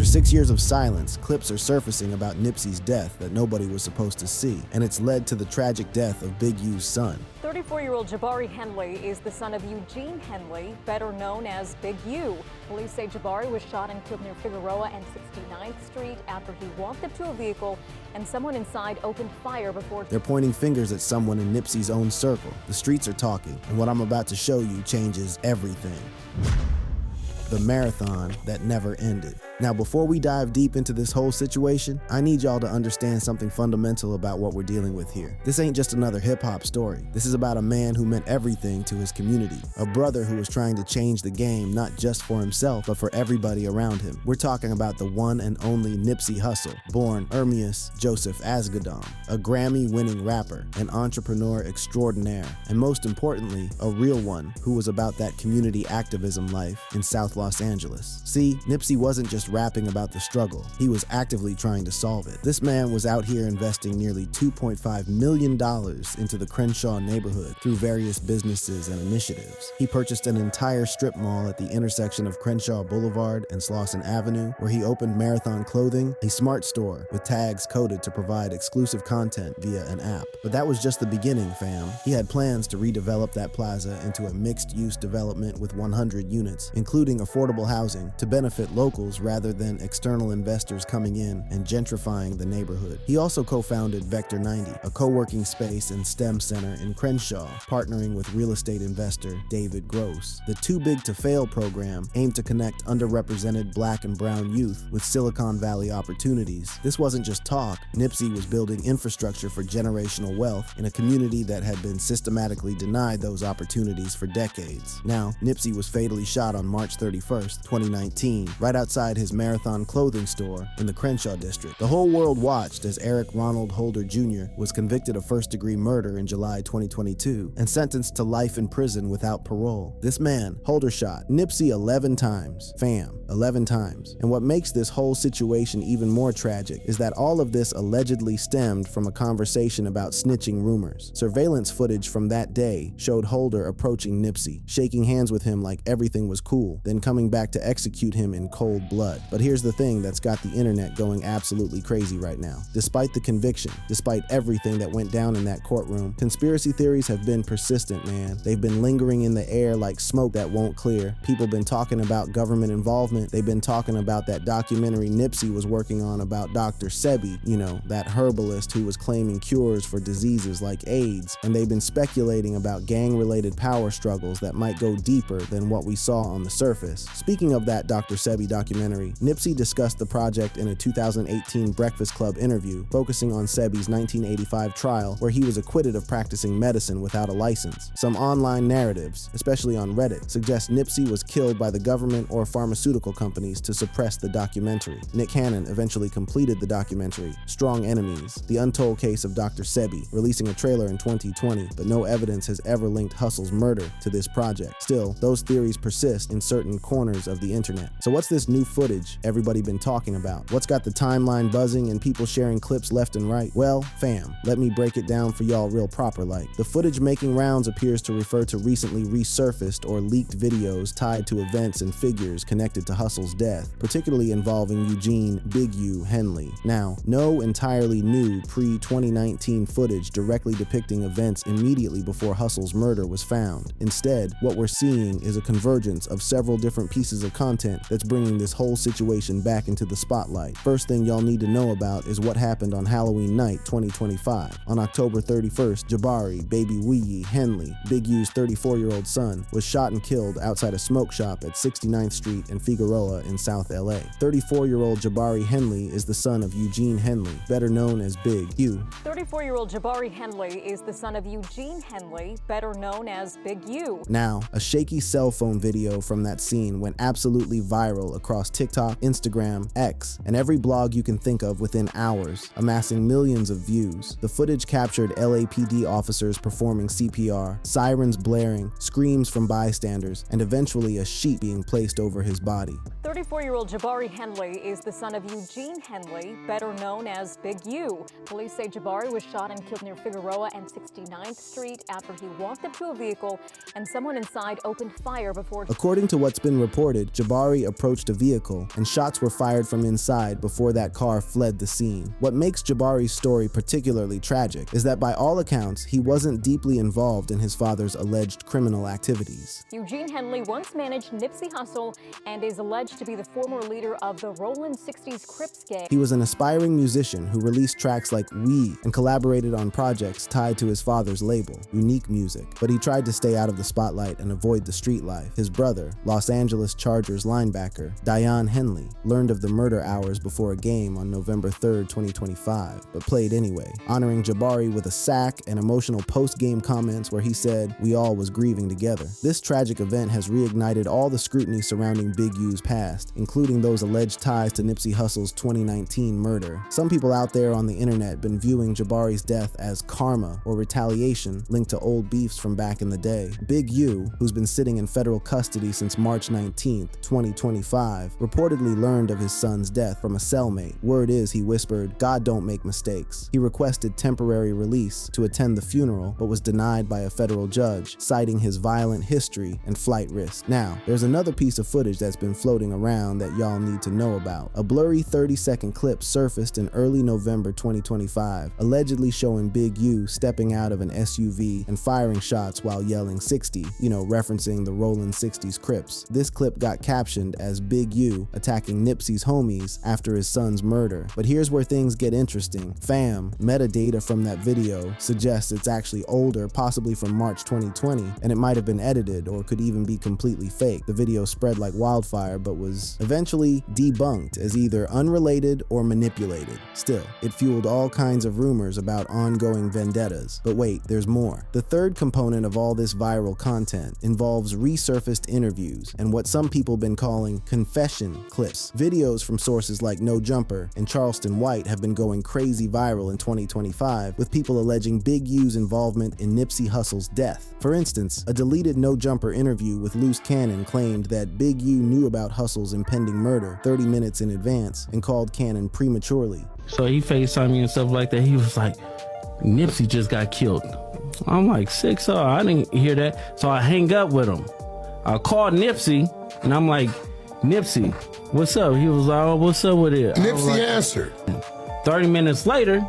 6 years of silence, clips are surfacing about Nipsey's death that nobody was supposed to see, and it's led to the tragic death of Big U's son. 34-year-old Jabari Henley is the son of Eugene Henley, better known as Big U. Police say Jabari was shot and killed near Figueroa and 69th Street after he walked up to a vehicle and someone inside opened fire before. They're pointing fingers at someone in Nipsey's own circle. The streets are talking, and what I'm about to show you changes everything. The marathon that never ended. Now, before we dive deep into this whole situation, I need y'all to understand something fundamental about what we're dealing with here. This ain't just another hip-hop story. This is about a man who meant everything to his community, a brother who was trying to change the game not just for himself, but for everybody around him. We're talking about the one and only Nipsey Hussle, born Ermias Joseph Asghedom, a Grammy-winning rapper, an entrepreneur extraordinaire, and most importantly, a real one who was about that community activism life in South Los Angeles. See, Nipsey wasn't just rapping about the struggle, he was actively trying to solve it. This man was out here investing nearly $2.5 million into the Crenshaw neighborhood through various businesses and initiatives. He purchased an entire strip mall at the intersection of Crenshaw Boulevard and Slauson Avenue, where he opened Marathon Clothing, a smart store with tags coded to provide exclusive content via an app. But that was just the beginning, fam. He had plans to redevelop that plaza into a mixed-use development with 100 units, including affordable housing to benefit locals rather than external investors coming in and gentrifying the neighborhood. He also co-founded Vector 90, a co-working space and STEM center in Crenshaw, partnering with real estate investor David Gross. The Too Big to Fail program aimed to connect underrepresented Black and brown youth with Silicon Valley opportunities. This wasn't just talk. Nipsey was building infrastructure for generational wealth in a community that had been systematically denied those opportunities for decades. Now, Nipsey was fatally shot on March 31st, 2019, right outside his Marathon Clothing store in the Crenshaw district. The whole world watched as Eric Ronald Holder Jr. was convicted of first-degree murder in July 2022 and sentenced to life in prison without parole. This man, Holder, shot Nipsey 11 times. Fam, 11 times. And what makes this whole situation even more tragic is that all of this allegedly stemmed from a conversation about snitching rumors. Surveillance footage from that day showed Holder approaching Nipsey, shaking hands with him like everything was cool, then coming back to execute him in cold blood. But here's the thing that's got the internet going absolutely crazy right now. Despite the conviction, despite everything that went down in that courtroom, conspiracy theories have been persistent, man. They've been lingering in the air like smoke that won't clear. People been talking about government involvement. They've been talking about that documentary Nipsey was working on about Dr. Sebi, you know, that herbalist who was claiming cures for diseases like AIDS. And they've been speculating about gang-related power struggles that might go deeper than what we saw on the surface. Speaking of that Dr. Sebi documentary, Nipsey discussed the project in a 2018 Breakfast Club interview, focusing on Sebi's 1985 trial where he was acquitted of practicing medicine without a license. Some online narratives, especially on Reddit, suggest Nipsey was killed by the government or pharmaceutical companies to suppress the documentary. Nick Cannon eventually completed the documentary, Strong Enemies, The Untold Case of Dr. Sebi, releasing a trailer in 2020, but no evidence has ever linked Hussle's murder to this project. Still, those theories persist in certain corners of the internet. So what's this new footage everybody been talking about? What's got the timeline buzzing and people sharing clips left and right? Well, fam, let me break it down for y'all real proper like. The footage making rounds appears to refer to recently resurfaced or leaked videos tied to events and figures connected to Hussle's death, particularly involving Eugene Big U Henley. Now, no entirely new pre-2019 footage directly depicting events immediately before Hussle's murder was found. Instead, what we're seeing is a convergence of several different pieces of content that's bringing this whole situation back into the spotlight. First thing y'all need to know about is what happened on Halloween night 2025. On October 31st, Jabari Baby Wee Henley, Big U's 34-year-old son, was shot and killed outside a smoke shop at 69th Street and Figueroa in South LA. 34-year-old Jabari Henley is the son of Eugene Henley, better known as Big U. 34-year-old Jabari Henley is the son of Eugene Henley, better known as Big U. Now, a shaky cell phone video from that scene went absolutely viral across TikTok, Instagram, X, and every blog you can think of within hours, amassing millions of views. The footage captured LAPD officers performing CPR, sirens blaring, screams from bystanders, and eventually a sheet being placed over his body. 34-year-old Jabari Henley is the son of Eugene Henley, better known as Big U. Police say Jabari was shot and killed near Figueroa and 69th Street after he walked up to a vehicle and someone inside opened fire before. According to what's been reported, Jabari approached a vehicle Hussle, and shots were fired from inside before that car fled the scene. What makes Jabari's story particularly tragic is that by all accounts, he wasn't deeply involved in his father's alleged criminal activities. Eugene Henley once managed Nipsey Hussle and is alleged to be the former leader of the Rollin' 60s Crips gang. He was an aspiring musician who released tracks like We and collaborated on projects tied to his father's label, Unique Music, but he tried to stay out of the spotlight and avoid the street life. His brother, Los Angeles Chargers linebacker Dion Henley, learned of the murder hours before a game on November 3rd, 2025, but played anyway, honoring Jabari with a sack and emotional post-game comments where he said, "We all was grieving together." This tragic event has reignited all the scrutiny surrounding Big U's past, including those alleged ties to Nipsey Hussle's 2019 murder. Some people out there on the internet been viewing Jabari's death as karma or retaliation linked to old beefs from back in the day. Big U, who's been sitting in federal custody since March 19th, 2025, reportedly learned of his son's death from a cellmate. Word is he whispered, "God don't make mistakes." He requested temporary release to attend the funeral, but was denied by a federal judge, citing his violent history and flight risk. Now, there's another piece of footage that's been floating around that y'all need to know about. A blurry 30-second clip surfaced in early November 2025, allegedly showing Big U stepping out of an SUV and firing shots while yelling 60, referencing the Rollin' 60s Crips. This clip got captioned as Big U attacking Nipsey's homies after his son's murder. But here's where things get interesting. Fam, metadata from that video suggests it's actually older, possibly from March 2020, and it might have been edited or could even be completely fake. The video spread like wildfire but was eventually debunked as either unrelated or manipulated. Still, it fueled all kinds of rumors about ongoing vendettas. But wait, there's more. The third component of all this viral content involves resurfaced interviews and what some people been calling confession clips. Videos from sources like No Jumper and Charleston White have been going crazy viral in 2025, with people alleging Big U's involvement in Nipsey Hussle's death. For instance, a deleted No Jumper interview with Loose Cannon claimed that Big U knew about Hussle's impending murder 30 minutes in advance and called Cannon prematurely. So he FaceTimed me and stuff like that. He was like, "Nipsey just got killed." I'm like, "6 I didn't hear that." So I hang up with him. I called Nipsey and I'm like, "Nipsey, what's up?" He was like, "Oh, what's up with it?" Nipsey answered. 30 minutes later,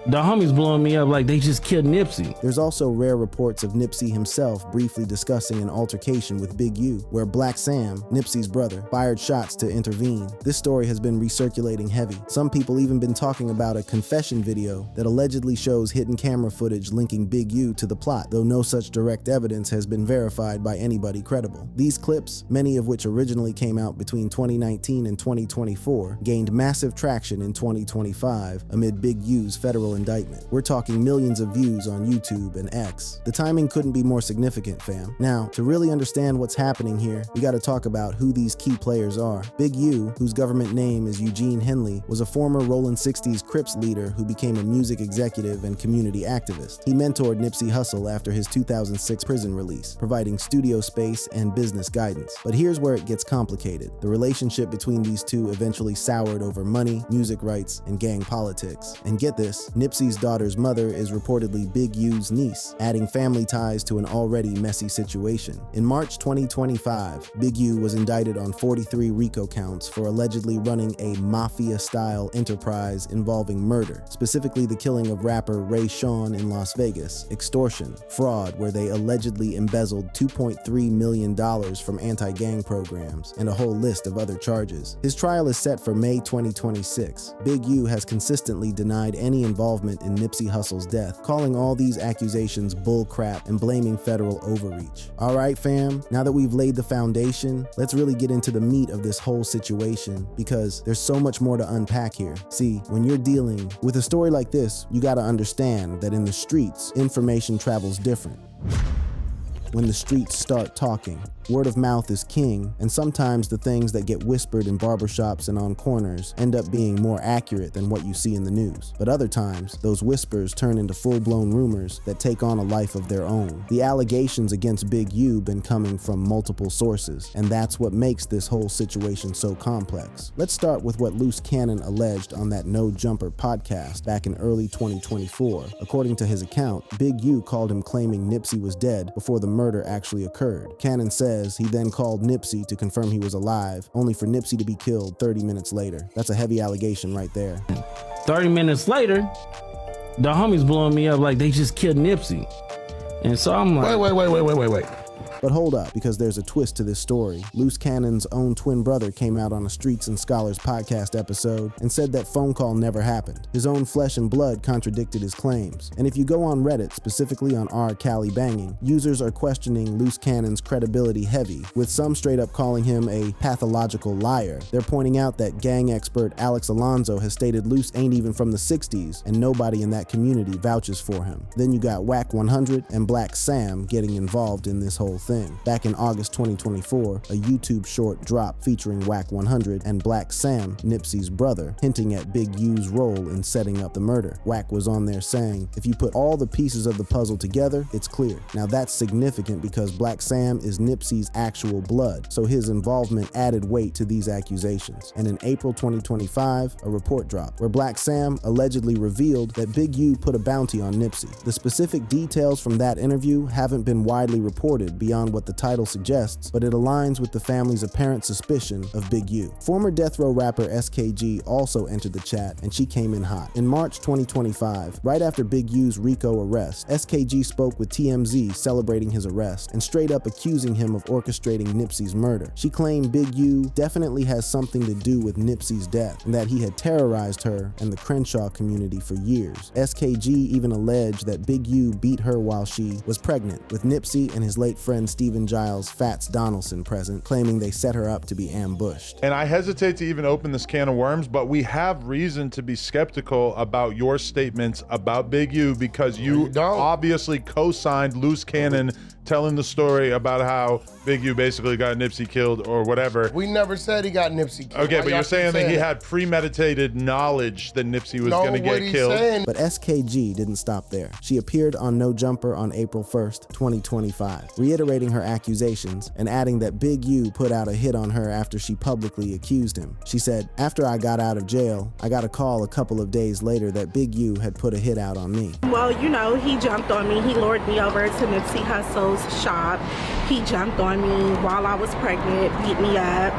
the homies blowing me up like they just killed Nipsey. There's also rare reports of Nipsey himself briefly discussing an altercation with Big U, where Blacc Sam, Nipsey's brother, fired shots to intervene. This story has been recirculating heavy. Some people even been talking about a confession video that allegedly shows hidden camera footage linking Big U to the plot, though no such direct evidence has been verified by anybody credible. These clips, many of which originally came out between 2019 and 2024, gained massive traction in 2025 amid Big U's federal indictment. We're talking millions of views on YouTube and X. The timing couldn't be more significant, fam. Now, to really understand what's happening here, we gotta talk about who these key players are. Big U, whose government name is Eugene Henley, was a former Rollin' 60s Crips leader who became a music executive and community activist. He mentored Nipsey Hussle after his 2006 prison release, providing studio space and business guidance. But here's where it gets complicated. The relationship between these two eventually soured over money, music rights, and gang politics. And get this, Nipsey's daughter's mother is reportedly Big U's niece, adding family ties to an already messy situation. In March 2025, Big U was indicted on 43 RICO counts for allegedly running a mafia-style enterprise involving murder, specifically the killing of rapper Ray Sean in Las Vegas, extortion, fraud where they allegedly embezzled $2.3 million from anti-gang programs, and a whole list of other charges. His trial is set for May 2026. Big U has consistently denied any involvement in Nipsey Hussle's death, calling all these accusations bull crap and blaming federal overreach. All right, fam, now that we've laid the foundation, let's really get into the meat of this whole situation, because there's so much more to unpack here. See, when you're dealing with a story like this, you gotta understand that in the streets, information travels different. When the streets start talking, word of mouth is king, and sometimes the things that get whispered in barbershops and on corners end up being more accurate than what you see in the news. But other times, those whispers turn into full-blown rumors that take on a life of their own. The allegations against Big U been coming from multiple sources, and that's what makes this whole situation so complex. Let's start with what Loose Cannon alleged on that No Jumper podcast back in early 2024. According to his account, Big U called him claiming Nipsey was dead before the murder actually occurred. Cannon said, says he then called Nipsey to confirm he was alive, only for Nipsey to be killed 30 minutes later. That's a heavy allegation right there. 30 minutes later, the homies blowing me up like they just killed Nipsey. And so I'm like, Wait. But hold up, because there's a twist to this story. Loose Cannon's own twin brother came out on a Streets and Scholars podcast episode and said that phone call never happened. His own flesh and blood contradicted his claims. And if you go on Reddit, specifically on R. Cali Banging, users are questioning Loose Cannon's credibility heavy, with some straight up calling him a pathological liar. They're pointing out that gang expert Alex Alonso has stated Loose ain't even from the 60s, and nobody in that community vouches for him. Then you got Whack 100 and Blacc Sam getting involved in this whole thing. Back in August 2024, a YouTube short dropped featuring Whack 100 and Blacc Sam, Nipsey's brother, hinting at Big U's role in setting up the murder. Whack was on there saying, if you put all the pieces of the puzzle together, it's clear. Now that's significant because Blacc Sam is Nipsey's actual blood, so his involvement added weight to these accusations. And in April 2025, a report dropped where Blacc Sam allegedly revealed that Big U put a bounty on Nipsey. The specific details from that interview haven't been widely reported beyond what the title suggests, but it aligns with the family's apparent suspicion of Big U. Former death row rapper SKG also entered the chat, and she came in hot. In March 2025, right after Big U's RICO arrest, SKG spoke with TMZ celebrating his arrest and straight up accusing him of orchestrating Nipsey's murder. She claimed Big U definitely has something to do with Nipsey's death and that he had terrorized her and the Crenshaw community for years. SKG even alleged that Big U beat her while she was pregnant, with Nipsey and his late friend Stephen Giles Fats Donaldson present, claiming they set her up to be ambushed. And I hesitate to even open this can of worms, but we have reason to be skeptical about your statements about Big U because you obviously co-signed Loose Cannon telling the story about how Big U basically got Nipsey killed or whatever. We never said he got Nipsey killed. Okay, but you're saying that he had premeditated knowledge that Nipsey was going to get killed. But SKG didn't stop there. She appeared on No Jumper on April 1st, 2025, reiterating her accusations and adding that Big U put out a hit on her after she publicly accused him. She said, after I got out of jail, I got a call a couple of days later that Big U had put a hit out on me. Well, you know, he jumped on me. He lured me over to Nipsey Hussle's shop. He jumped on me while I was pregnant, beat me up,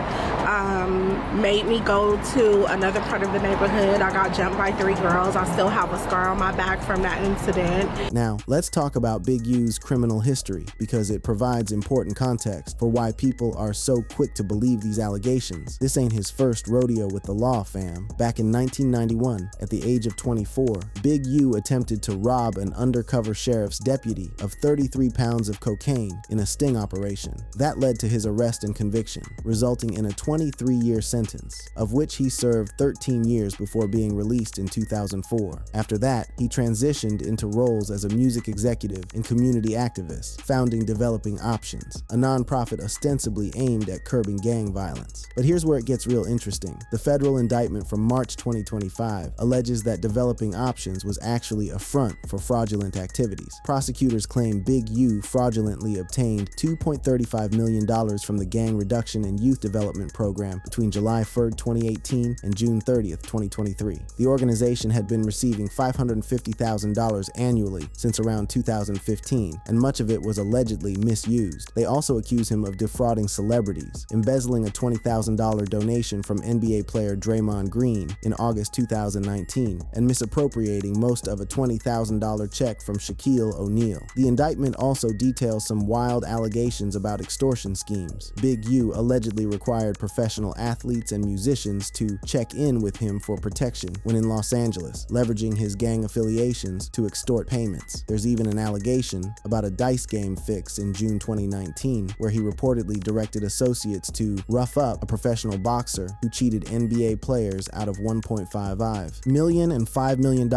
made me go to another part of the neighborhood. I got jumped by 3 girls. I still have a scar on my back from that incident. Now, let's talk about Big U's criminal history because it provides important context for why people are so quick to believe these allegations. This ain't his first rodeo with the law, fam. Back in 1991, at the age of 24, Big U attempted to rob an undercover sheriff's deputy of 33 pounds of cocaine in a sting operation. That led to his arrest and conviction, resulting in a 23-year sentence, of which he served 13 years before being released in 2004. After that, he transitioned into roles as a music executive and community activist, founding Developing Options, a nonprofit ostensibly aimed at curbing gang violence. But here's where it gets real interesting. The federal indictment from March 2025 alleges that Developing Options was actually a front for fraudulent activities. Prosecutors claim Big U fraudulently obtained $2.35 million from the Gang Reduction and Youth Development Program between July 3rd, 2018 and June 30th, 2023. The organization had been receiving $550,000 annually since around 2015, and much of it was allegedly misused. They also accuse him of defrauding celebrities, embezzling a $20,000 donation from NBA player Draymond Green in August 2019, and misappropriating most of a $20,000 check from Shaquille O'Neal. The indictment also details some wild allegations about extortion schemes. Big U allegedly required professional athletes and musicians to check in with him for protection when in Los Angeles, leveraging his gang affiliations to extort payments. There's even an allegation about a dice game fix in June 2019, where he reportedly directed associates to rough up a professional boxer who cheated NBA players out of $1.55 million and $5 million,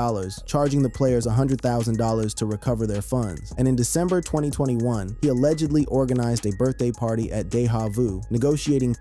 charging the players $100,000 to recover their funds. And in December 2021, he allegedly organized a birthday party at Deja Vu, negotiating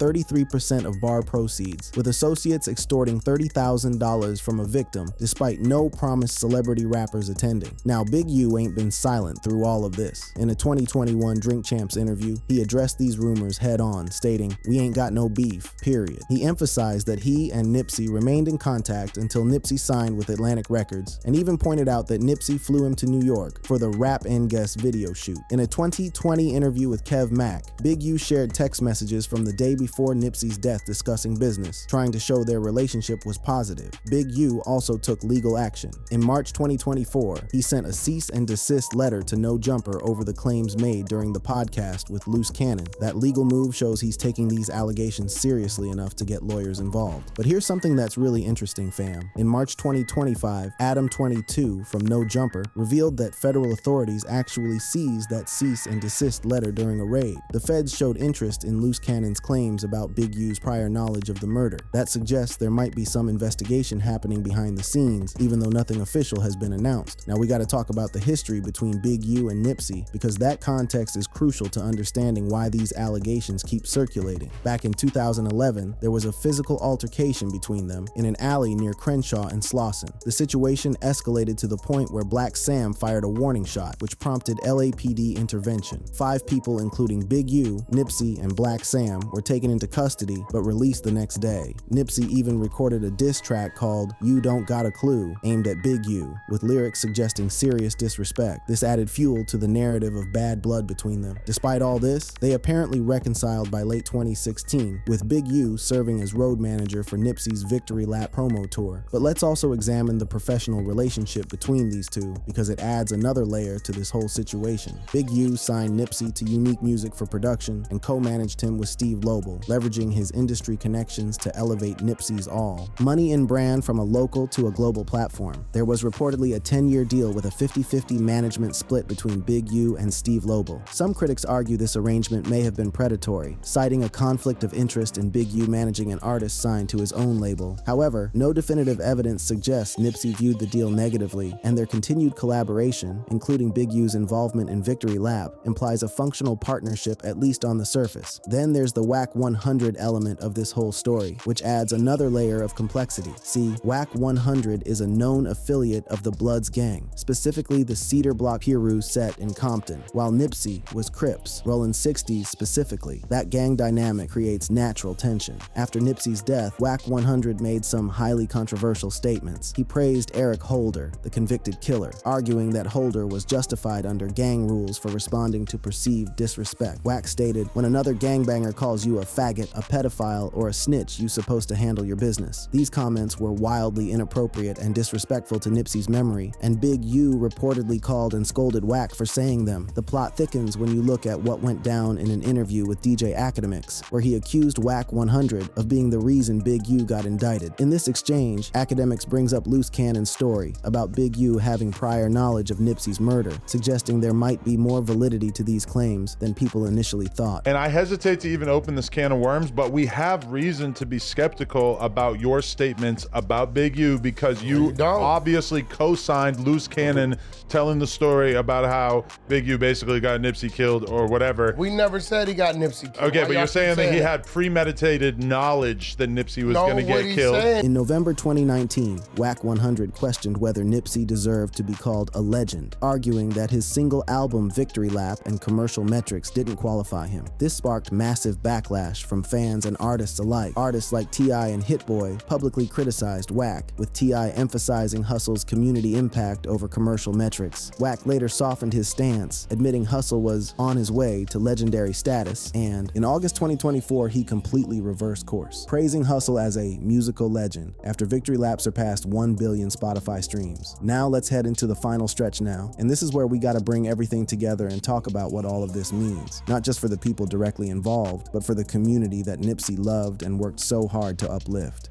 100% of bar proceeds, with associates extorting $30,000 from a victim despite no promised celebrity rappers attending. Now, Big U ain't been silent through all of this. In a 2021 Drink Champs interview, he addressed these rumors head on, stating, "We ain't got no beef, period." He emphasized that he and Nipsey remained in contact until Nipsey signed with Atlantic Records, and even pointed out that Nipsey flew him to New York for the Rap and Guest video shoot. In a 2020 interview with Kev Mack, Big U shared text messages from the day before Nipsey's death discussing business, trying to show their relationship was positive. Big U also took legal action. In March 2024, he sent a cease and desist letter to No Jumper over the claims made during the podcast with Loose Cannon. That legal move shows he's taking these allegations seriously enough to get lawyers involved. But here's something that's really interesting, fam. In March 2025, Adam22 from No Jumper revealed that federal authorities actually seized that cease and desist letter during a raid. The feds showed interest in Loose Cannon's claims about Big U's prior knowledge of the murder. That suggests there might be some investigation happening behind the scenes, even though nothing official has been announced. Now we gotta talk about the history between Big U and Nipsey, because that context is crucial to understanding why these allegations keep circulating. Back in 2011, there was a physical altercation between them in an alley near Crenshaw and Slauson. The situation escalated to the point where Blacc Sam fired a warning shot, which prompted LAPD intervention. 5 people, including Big U, Nipsey, and Blacc Sam, were taken into custody but released the next day. Nipsey even recorded a diss track called "You Don't Got a Clue," aimed at Big U, with lyrics suggesting serious disrespect. This added fuel to the narrative of bad blood between them. Despite all this, they apparently reconciled by late 2016, with Big U serving as road manager for Nipsey's Victory Lap promo tour. But let's also examine the professional relationship between these two, because it adds another layer to this whole situation. Big U signed Nipsey to Unique Music for production and co-managed him with Steve Lobel, leveraging his industry connections to elevate Nipsey's all. Money in brand from a local to a global platform. There was reportedly a 10-year deal with a 50-50 management split between Big U and Steve Lobel. Some critics argue this arrangement may have been predatory, citing a conflict of interest in Big U managing an artist signed to his own label. However, no definitive evidence suggests Nipsey viewed the deal negatively, and their continued collaboration, including Big U's involvement in Victory Lap, implies a functional partnership at least on the surface. Then there's the Wack 100 element of this whole story, which adds another layer of complexity. See, Wack 100 is a known affiliate of the Bloods gang, specifically the Cedar Block Piru set in Compton, while Nipsey was Crips, rolling 60s specifically. That gang dynamic creates natural tension. After Nipsey's death, Wack 100 made some highly controversial statements. He praised Eric Holder, the convicted killer, arguing that Holder was justified under gang rules for responding to perceived disrespect. Wack stated, "When another gangbanger calls you a faggot, a pedophile, or a snitch, you supposed to handle your business." These comments were wildly inappropriate and disrespectful to Nipsey's memory, and Big U reportedly called and scolded Wack for saying them. The plot thickens when you look at what went down in an interview with DJ Academics, where he accused Wack 100 of being the reason Big U got indicted. In this exchange, Academics brings up Loose Cannon's story about Big U having prior knowledge of Nipsey's murder, suggesting there might be more validity to these claims than people initially thought. And I hesitate to even open this can of worms, but we have reason to be skeptical about your statements about Big U, because you obviously co-signed Loose Cannon telling the story about how Big U basically got Nipsey killed or whatever. We never said he got Nipsey killed. Okay, but you're saying that he had premeditated knowledge that Nipsey was going to get killed. In November 2019, Wack 100 questioned whether Nipsey deserved to be called a legend, arguing that his single album Victory Lap and commercial metrics didn't qualify him. This sparked massive backlash from fans and artists alike. Artists like T.I. and Hit Boy publicly criticized Wack, with T.I. emphasizing Hussle's community impact over commercial metrics. Wack later softened his stance, admitting Hussle was on his way to legendary status, and in August 2024, he completely reversed course, praising Hussle as a musical legend after Victory Lap surpassed 1 billion Spotify streams. Now let's head into the final stretch now, and this is where we gotta bring everything together and talk about what all of this means, not just for the people directly involved, but for the community that Nipsey loved and worked so hard to uplift.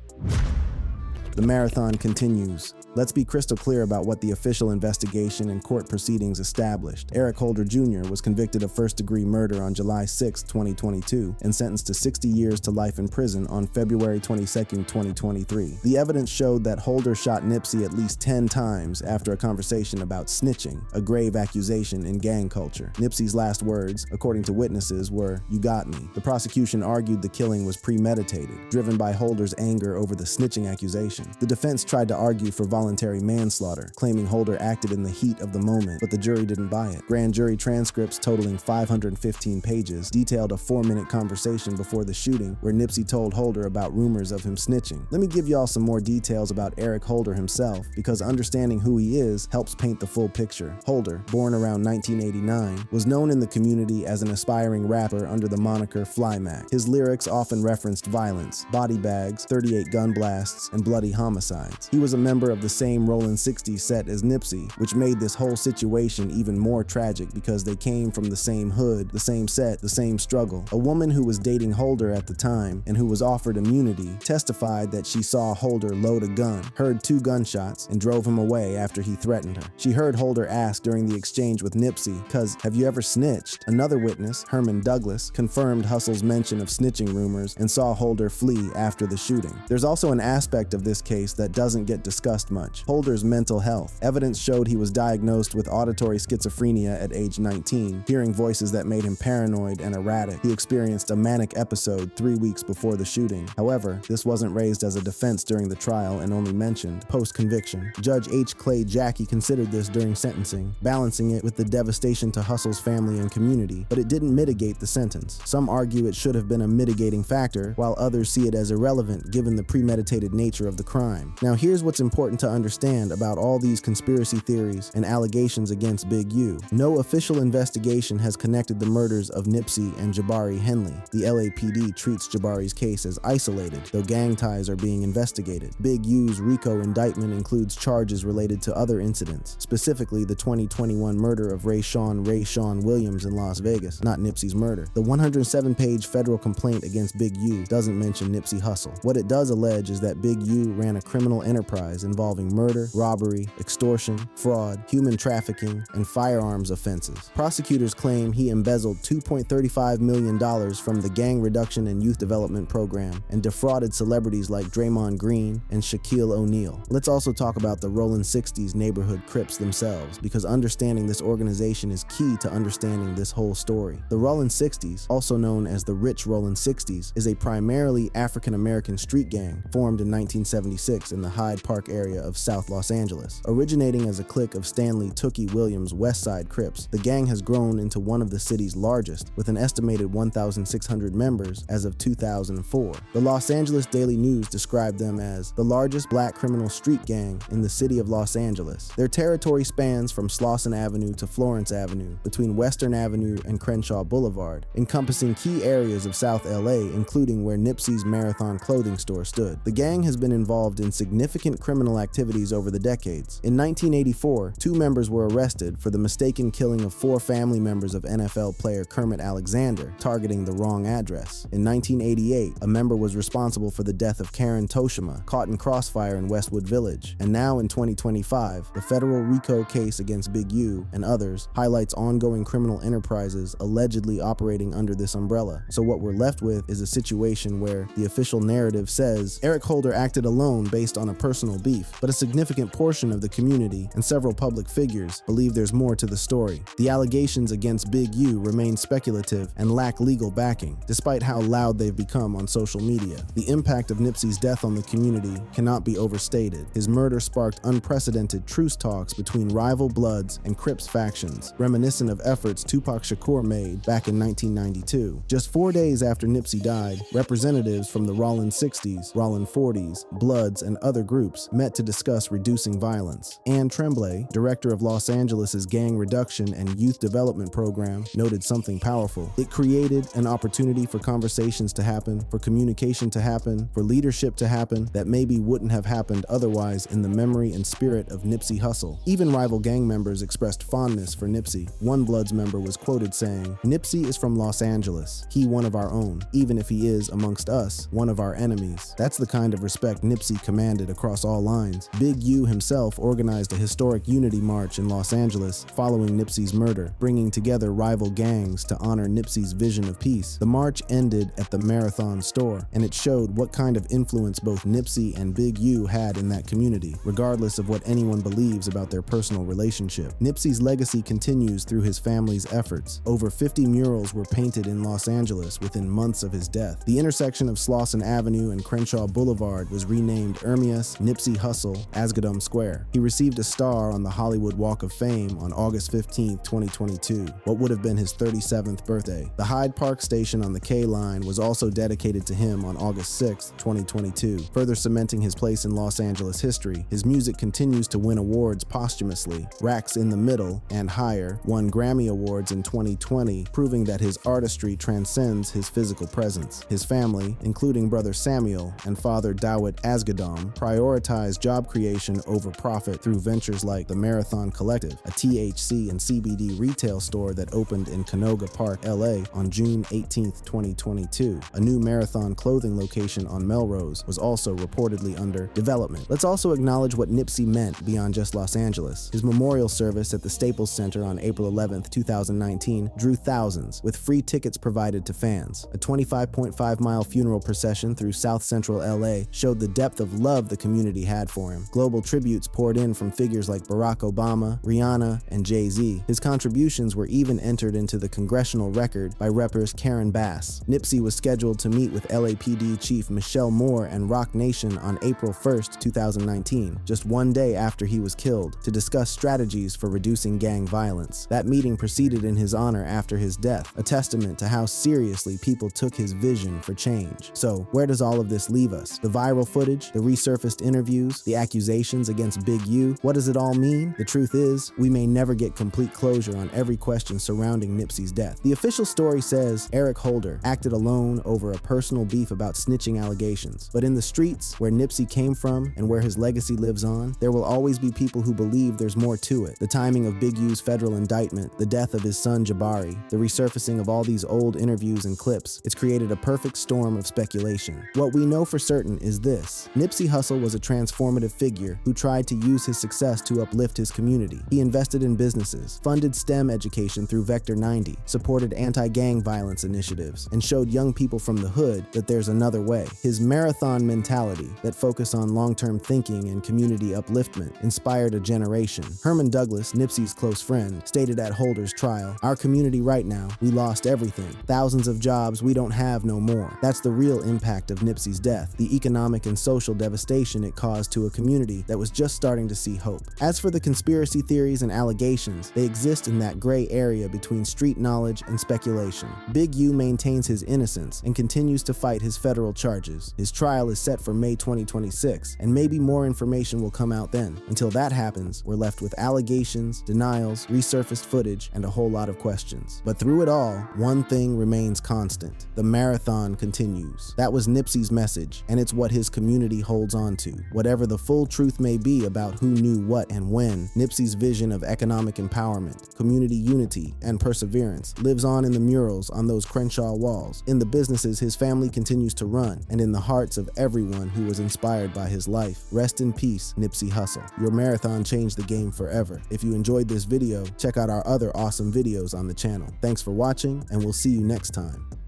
The marathon continues. Let's be crystal clear about what the official investigation and court proceedings established. Eric Holder Jr. was convicted of first-degree murder on July 6, 2022, and sentenced to 60 years to life in prison on February 22, 2023. The evidence showed that Holder shot Nipsey at least 10 times after a conversation about snitching, a grave accusation in gang culture. Nipsey's last words, according to witnesses, were, "You got me." The prosecution argued the killing was premeditated, driven by Holder's anger over the snitching accusation. The defense tried to argue for voluntary manslaughter, claiming Holder acted in the heat of the moment, but the jury didn't buy it. Grand jury transcripts totaling 515 pages detailed a 4-minute conversation before the shooting where Nipsey told Holder about rumors of him snitching. Let me give y'all some more details about Eric Holder himself, because understanding who he is helps paint the full picture. Holder, born around 1989, was known in the community as an aspiring rapper under the moniker Fly Mac. His lyrics often referenced violence, body bags, 38 gun blasts, and bloody homicides. He was a member of the same Rollin' 60s set as Nipsey, which made this whole situation even more tragic because they came from the same hood, the same set, the same struggle. A woman who was dating Holder at the time and who was offered immunity testified that she saw Holder load a gun, heard 2 gunshots, and drove him away after he threatened her. She heard Holder ask during the exchange with Nipsey, "Cuz, have you ever snitched?" Another witness, Herman Douglas, confirmed Hussle's mention of snitching rumors and saw Holder flee after the shooting. There's also an aspect of this case that doesn't get discussed much: Holder's mental health. Evidence showed he was diagnosed with auditory schizophrenia at age 19, hearing voices that made him paranoid and erratic. He experienced a manic episode 3 weeks before the shooting. However, this wasn't raised as a defense during the trial and only mentioned post-conviction. Judge H. Clay Jackie considered this during sentencing, balancing it with the devastation to Hussle's family and community, but it didn't mitigate the sentence. Some argue it should have been a mitigating factor, while others see it as irrelevant given the premeditated nature of the crime. Now here's what's important to understand about all these conspiracy theories and allegations against Big U. No official investigation has connected the murders of Nipsey and Jabari Henley. The LAPD treats Jabari's case as isolated, though gang ties are being investigated. Big U's RICO indictment includes charges related to other incidents, specifically the 2021 murder of Rayshawn Williams in Las Vegas, not Nipsey's murder. The 107-page federal complaint against Big U doesn't mention Nipsey Hussle. What it does allege is that Big U ran a criminal enterprise involving murder, robbery, extortion, fraud, human trafficking, and firearms offenses. Prosecutors claim he embezzled $2.35 million from the Gang Reduction and Youth Development Program and defrauded celebrities like Draymond Green and Shaquille O'Neal. Let's also talk about the Rollin' 60s neighborhood Crips themselves, because understanding this organization is key to understanding this whole story. The Rollin' 60s, also known as the Rich Rollin' 60s, is a primarily African-American street gang formed in 1976 in the Hyde Park area of South Los Angeles. Originating as a clique of Stanley Tookie Williams' West Side Crips, the gang has grown into one of the city's largest, with an estimated 1,600 members as of 2004. The Los Angeles Daily News described them as the largest black criminal street gang in the city of Los Angeles. Their territory spans from Slauson Avenue to Florence Avenue, between Western Avenue and Crenshaw Boulevard, encompassing key areas of South LA, including where Nipsey's Marathon clothing store stood. The gang has been involved in significant criminal activities over the decades. In 1984, 2 members were arrested for the mistaken killing of 4 family members of NFL player Kermit Alexander, targeting the wrong address. In 1988, a member was responsible for the death of Karen Toshima, caught in crossfire in Westwood Village. And now in 2025, the federal RICO case against Big U and others highlights ongoing criminal enterprises allegedly operating under this umbrella. So what we're left with is a situation where the official narrative says Eric Holder acted alone based on a personal beef, but a significant portion of the community and several public figures believe there's more to the story. The allegations against Big U remain speculative and lack legal backing, despite how loud they've become on social media. The impact of Nipsey's death on the community cannot be overstated. His murder sparked unprecedented truce talks between rival Bloods and Crips factions, reminiscent of efforts Tupac Shakur made back in 1992. Just 4 days after Nipsey died, representatives from the Rollin' 60s, Rollin' 40s, Bloods, and other groups met to discuss reducing violence. Ann Tremblay, director of Los Angeles' Gang Reduction and Youth Development Program, noted something powerful. It created an opportunity for conversations to happen, for communication to happen, for leadership to happen that maybe wouldn't have happened otherwise in the memory and spirit of Nipsey Hussle. Even rival gang members expressed fondness for Nipsey. One Bloods member was quoted saying, "Nipsey is from Los Angeles. He one of our own, even if he is, amongst us, one of our enemies." That's the kind of respect Nipsey commanded across all lines. lines, Big U himself organized a historic unity march in Los Angeles following Nipsey's murder, bringing together rival gangs to honor Nipsey's vision of peace. The march ended at the Marathon store, and it showed what kind of influence both Nipsey and Big U had in that community, regardless of what anyone believes about their personal relationship. Nipsey's legacy continues through his family's efforts. Over 50 murals were painted in Los Angeles within months of his death. The intersection of Slauson Avenue and Crenshaw Boulevard was renamed Ermias Nipsey Hussle Asghedom Square. He received a star on the Hollywood Walk of Fame on August 15, 2022, what would have been his 37th birthday. The Hyde Park station on the K line was also dedicated to him on August 6, 2022, further cementing his place in Los Angeles history. His music continues to win awards posthumously. Racks in the Middle and Higher won Grammy Awards in 2020, proving that his artistry transcends his physical presence. His family, including brother Samuel and father Dawit Asghedom, prioritized job creation over profit through ventures like the Marathon Collective, a THC and CBD retail store that opened in Canoga Park, LA on June 18, 2022. A new Marathon clothing location on Melrose was also reportedly under development. Let's also acknowledge what Nipsey meant beyond just Los Angeles. His memorial service at the Staples Center on April 11, 2019 drew thousands, with free tickets provided to fans. A 25.5-mile funeral procession through South Central LA showed the depth of love the community had for him. Global tributes poured in from figures like Barack Obama, Rihanna, and Jay-Z. His contributions were even entered into the congressional record by rappers Karen Bass. Nipsey was scheduled to meet with LAPD Chief Michelle Moore and Roc Nation on April 1, 2019, just one day after he was killed, to discuss strategies for reducing gang violence. That meeting proceeded in his honor after his death, a testament to how seriously people took his vision for change. So, where does all of this leave us? The viral footage, the resurfaced interviews, the accusations against Big U, what does it all mean? The truth is, we may never get complete closure on every question surrounding Nipsey's death. The official story says Eric Holder acted alone over a personal beef about snitching allegations. But in the streets, where Nipsey came from and where his legacy lives on, there will always be people who believe there's more to it. The timing of Big U's federal indictment, the death of his son Jabari, the resurfacing of all these old interviews and clips, it's created a perfect storm of speculation. What we know for certain is this: Nipsey Hussle was a transformative figure who tried to use his success to uplift his community. He invested in businesses, funded STEM education through Vector 90, supported anti-gang violence initiatives, and showed young people from the hood that there's another way. His marathon mentality that focused on long-term thinking and community upliftment inspired a generation. Herman Douglas, Nipsey's close friend, stated at Holder's trial, "Our community right now, we lost everything. Thousands of jobs we don't have no more." That's the real impact of Nipsey's death, the economic and social devastation it caused to a community that was just starting to see hope. As for the conspiracy theories and allegations, they exist in that gray area between street knowledge and speculation. Big U maintains his innocence and continues to fight his federal charges. His trial is set for May 2026, and maybe more information will come out then. Until that happens, we're left with allegations, denials, resurfaced footage, and a whole lot of questions. But through it all, one thing remains constant: the marathon continues. That was Nipsey's message, and it's what his community holds on to. Whatever the full truth may be about who knew what and when, Nipsey's vision of economic empowerment, community unity, and perseverance lives on in the murals on those Crenshaw walls, in the businesses his family continues to run, and in the hearts of everyone who was inspired by his life. Rest in peace, Nipsey Hussle. Your marathon changed the game forever. If you enjoyed this video, check out our other awesome videos on the channel. Thanks for watching, and we'll see you next time.